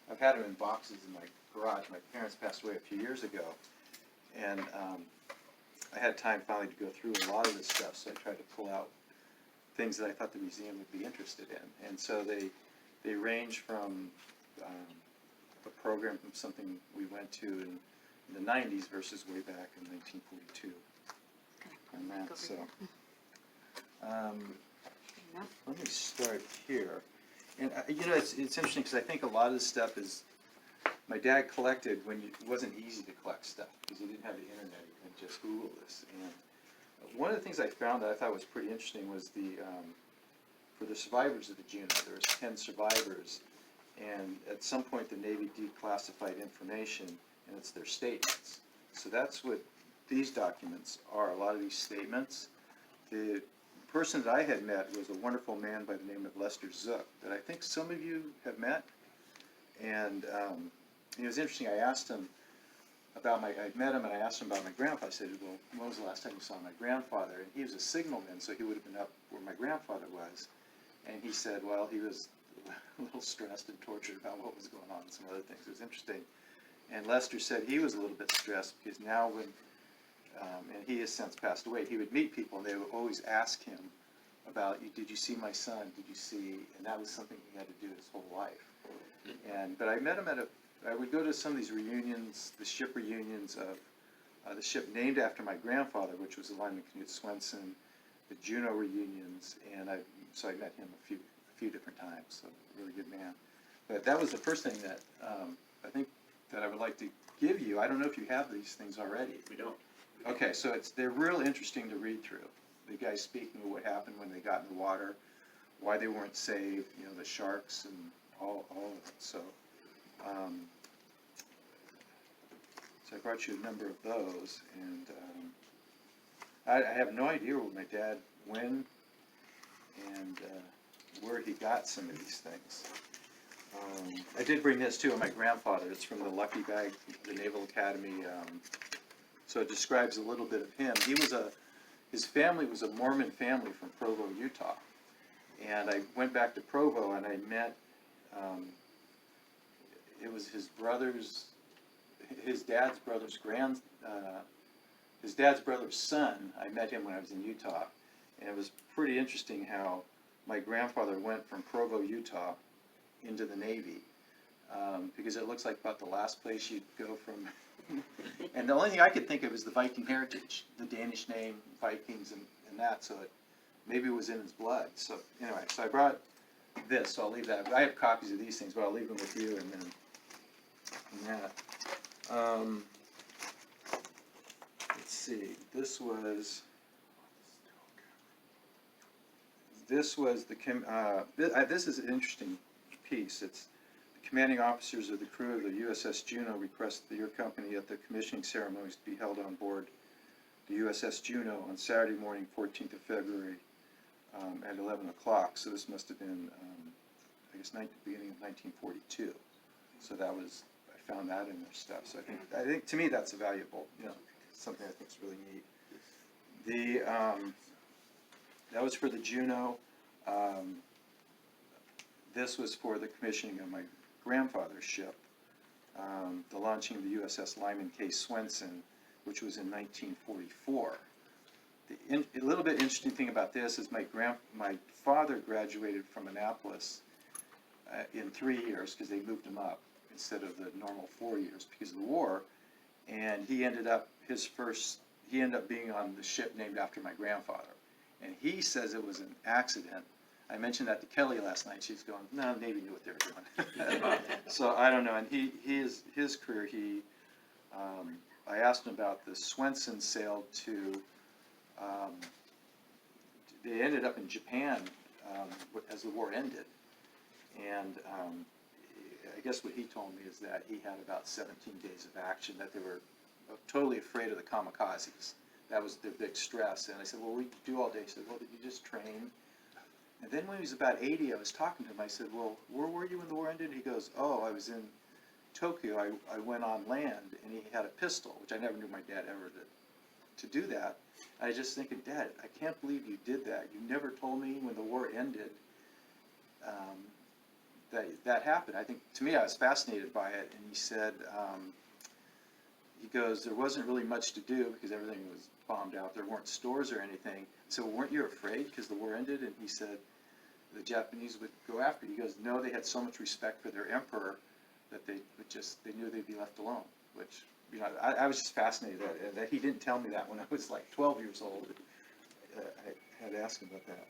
I've had them in boxes in my garage. My parents passed away a few years ago, and I had time finally to go through a lot of this stuff, so I tried to pull out things that I thought the museum would be interested in. And so they range from a program from something we went to in the 90s versus way back in 1942. On that, so let me start here. And you know, it's interesting because I think a lot of this stuff is my dad collected when it wasn't easy to collect stuff because he didn't have the internet. You couldn't just Google this. And one of the things I found that I thought was pretty interesting was for the survivors of the Juno. There was 10 survivors, and at some point the Navy declassified information, and it's their statements. So that's what these documents are. A lot of these statements. The person that I had met was a wonderful man by the name of Lester Zook that I think some of you have met. And it was interesting. I asked him about I met him and I asked him about my grandfather. I said, well, when was the last time you saw my grandfather? And he was a signalman, so he would have been up where my grandfather was. And he said, well, he was a little stressed and tortured about what was going on and some other things. It was interesting. And Lester said he was a little bit stressed because now when and he has since passed away, he would meet people and they would always ask him about, did you see my son? Did you see? And that was something he had to do his whole life. But I met him I would go to some of these reunions, the ship reunions of the ship named after my grandfather, which was the lineman Knute Swensen, the Juno reunions, and so I met him a few different times, so really good man. But that was the first thing that I think that I would like to give you. I don't know if you have these things already. We don't. Okay, so they're real interesting to read through. The guy speaking of what happened when they got in the water, why they weren't saved, you know, the sharks and all of it. So, so I brought you a number of those, and I have no idea where my dad went and where he got some of these things. I did bring this too on my grandfather. It's from the Lucky Bag, the Naval Academy. So it describes a little bit of him. His family was a Mormon family from Provo, Utah. And I went back to Provo and I met, it was his dad's brother's son. I met him when I was in Utah. And it was pretty interesting how my grandfather went from Provo, Utah into the Navy. Because it looks like about the last place you'd go from. And the only thing I could think of is the Viking heritage, the Danish name, Vikings, and that. So maybe it was in his blood. So anyway, so I brought this. So I'll leave that. I have copies of these things, but I'll leave them with you and then that. Let's see. This was the. This is an interesting piece. It's commanding officers of the crew of the USS Juno request that your company at the commissioning ceremonies to be held on board the USS Juno on Saturday morning, 14th of February at 11 o'clock. So this must have been, I guess, beginning of 1942. So that was, I found that in their stuff. So I think to me that's a valuable, you know, something I think is really neat. That was for the Juno. This was for the commissioning of my grandfather's ship, the launching of the USS Lyman K. Swenson, which was in 1944. A little bit interesting thing about this is my father graduated from Annapolis in 3 years because they moved him up instead of the normal 4 years because of the war, and he ended up being on the ship named after my grandfather, and he says it was an accident. I mentioned that to Kelly last night. She's going, no, Navy knew what they were doing. So I don't know. And his career, I asked him about the Swenson sailed to, they ended up in Japan as the war ended. And I guess what he told me is that he had about 17 days of action, that they were totally afraid of the kamikazes. That was their big stress. And I said, well, we do all day. He said, well, did you just train? And then when he was about 80, I was talking to him. I said, well, where were you when the war ended? He goes, oh, I was in Tokyo. I went on land, and he had a pistol, which I never knew my dad ever did, to do that. I was just thinking, Dad, I can't believe you did that. You never told me when the war ended that happened. I think, to me, I was fascinated by it, and he said, he goes, there wasn't really much to do because everything was bombed out. There weren't stores or anything. So weren't you afraid because the war ended? And he said the Japanese would go after you. He goes, no, they had so much respect for their emperor that they would just, they knew they'd be left alone, which, you know, I was just fascinated that he didn't tell me that when I was like 12 years old. I had to ask him about that.